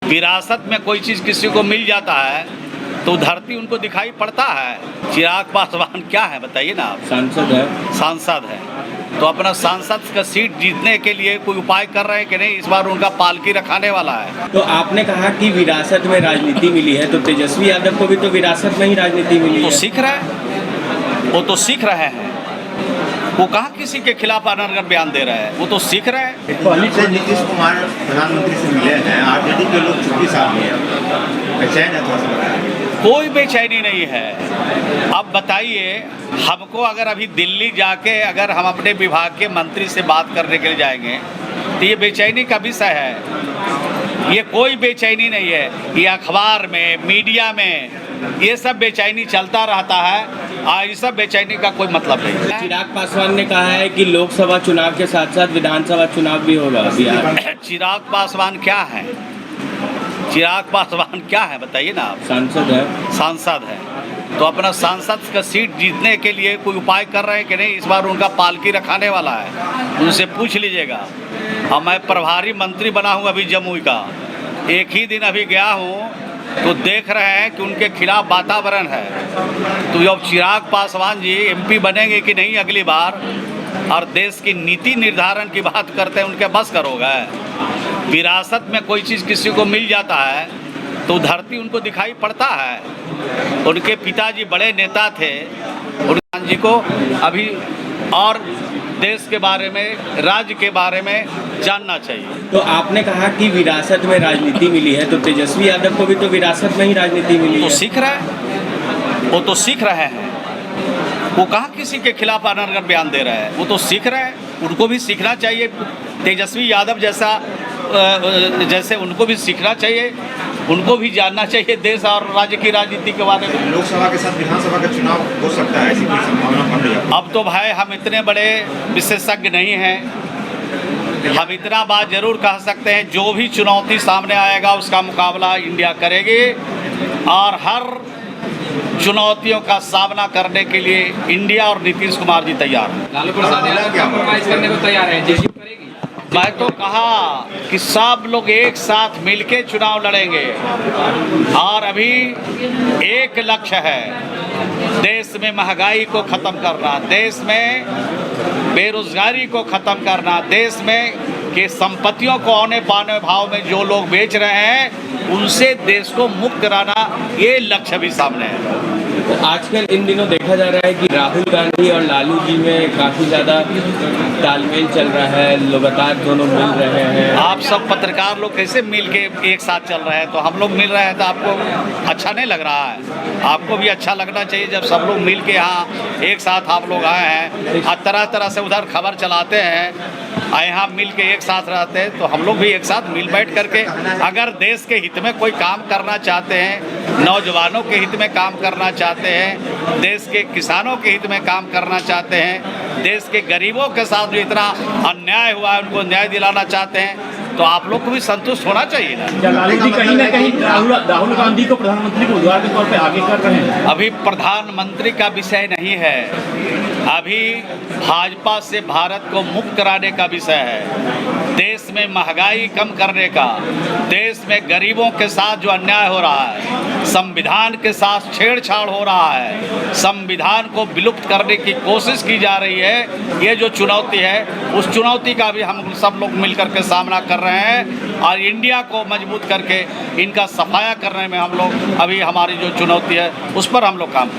विरासत में कोई चीज़ किसी को मिल जाता है तो धरती उनको दिखाई पड़ता है। चिराग पासवान क्या है बताइए ना आप? सांसद है तो अपना सांसद का सीट जीतने के लिए कोई उपाय कर रहे हैं कि नहीं? इस बार उनका पालकी रखाने वाला है। तो आपने कहा कि विरासत में राजनीति मिली है, तो तेजस्वी यादव को भी तो विरासत में ही राजनीति मिली है। तो सीख रहे हैं, वो तो सीख रहे हैं। वो कहाँ किसी के खिलाफ अनर्गल बयान दे रहे हैं, वो तो सीख रहे हैं। पहले से नीतीश कुमार प्रधानमंत्री से मिले हैं, आरजेडी के लोग छुट्टी साथ में बेचैन है, थोड़ा सा कोई बेचैनी नहीं है। अब बताइए, हमको अगर अभी दिल्ली जाके अगर हम अपने विभाग के मंत्री से बात करने के लिए जाएंगे तो ये बेचैनी का विषय है। ये कोई बेचैनी नहीं है। ये अखबार में, मीडिया में ये सब बेचैनी चलता रहता है और ये सब बेचैनी का कोई मतलब नहीं है। चिराग पासवान ने कहा है कि लोकसभा चुनाव के साथ साथ विधानसभा चुनाव भी होगा बिहार में। चिराग पासवान क्या है? चिराग पासवान क्या है बताइए ना आप? सांसद है तो अपना सांसद का सीट जीतने के लिए कोई उपाय कर रहे हैं कि नहीं? इस बार उनका पालकी रखाने वाला है, उनसे पूछ लीजिएगा। और मैं प्रभारी मंत्री बना हूँ अभी जमुई का, एक ही दिन अभी गया हूँ तो देख रहे हैं कि उनके खिलाफ वातावरण है। तो अब चिराग पासवान जी एमपी बनेंगे कि नहीं अगली बार, और देश की नीति निर्धारण की बात करते हैं, उनके बस करोगे? विरासत में कोई चीज़ किसी को मिल जाता है तो धरती उनको दिखाई पड़ता है। उनके पिताजी बड़े नेता थे, उनके जी को अभी और देश के बारे में, राज्य के बारे में जानना चाहिए। तो आपने कहा कि विरासत में राजनीति मिली है, तो तेजस्वी यादव को भी तो विरासत में ही राजनीति मिली है। तो सीख रहे हैं, वो तो सीख रहे हैं। वो कहाँ किसी के खिलाफ अनर्गल बयान दे रहे हैं, वो तो सीख रहे हैं। उनको भी सीखना चाहिए, तेजस्वी यादव जैसे उनको भी सीखना चाहिए, उनको भी जानना चाहिए देश और राज्य की राजनीति के बारे में। लोकसभा के साथ विधानसभा का चुनाव हो सकता है, ऐसी कोई संभावना बन रही है? अब तो भाई हम इतने बड़े विशेषज्ञ नहीं हैं। हम इतना बात जरूर कह सकते हैं, जो भी चुनौती सामने आएगा उसका मुकाबला इंडिया करेगी और हर चुनौतियों का सामना करने के लिए इंडिया और नीतीश कुमार जी तैयार हैं। लालू प्रसाद यादव कॉम्प्रोमाइज करने को तैयार है, जेडीयू करेगी। मैं तो कहा कि सब लोग एक साथ मिलके चुनाव लड़ेंगे और अभी एक लक्ष्य है, देश में महंगाई को ख़त्म करना, देश में बेरोजगारी को ख़त्म करना, देश में के संपत्तियों को औने पाने भाव में जो लोग बेच रहे हैं उनसे देश को मुक्त कराना, ये लक्ष्य भी सामने है। तो आजकल इन दिनों देखा जा रहा है कि राहुल गांधी और लालू जी में काफ़ी ज़्यादा तालमेल चल रहा है, लगातार दोनों मिल रहे हैं। आप सब पत्रकार लोग कैसे मिल के एक साथ चल रहे हैं? तो हम लोग मिल रहे हैं तो आपको अच्छा नहीं लग रहा है? आपको भी अच्छा लगना चाहिए जब सब लोग मिल के यहाँ एक साथ आप लोग आए हैं और तरह तरह से उधर खबर चलाते हैं और यहाँ मिल के एक साथ रहते हैं। तो हम लोग भी एक साथ मिल बैठ करके अगर देश के हित में कोई काम करना चाहते हैं, नौजवानों के हित में काम करना चाहते हैं, देश के किसानों के हित में काम करना चाहते हैं, देश के गरीबों के साथ जो इतना अन्याय हुआ है उनको न्याय दिलाना चाहते हैं, तो आप लोग को भी संतुष्ट होना चाहिए ना। लालू जी कहीं ना कहीं राहुल गांधी को प्रधानमंत्री को उम्मीदवार के तौर पे आगे कर रहे हैं। अभी प्रधानमंत्री का विषय नहीं है, अभी भाजपा से भारत को मुक्त कराने का विषय है। देश में महंगाई कम करने का, देश में गरीबों के साथ जो अन्याय हो रहा है, संविधान के साथ छेड़छाड़ हो रहा है, संविधान को विलुप्त करने की कोशिश की जा रही है, ये जो चुनौती है उस चुनौती का भी हम सब लोग मिलकर के सामना कर रहे हैं और इंडिया को मजबूत करके इनका सफाया करने में हम लोग अभी हमारी जो चुनौती है उस पर हम लोग काम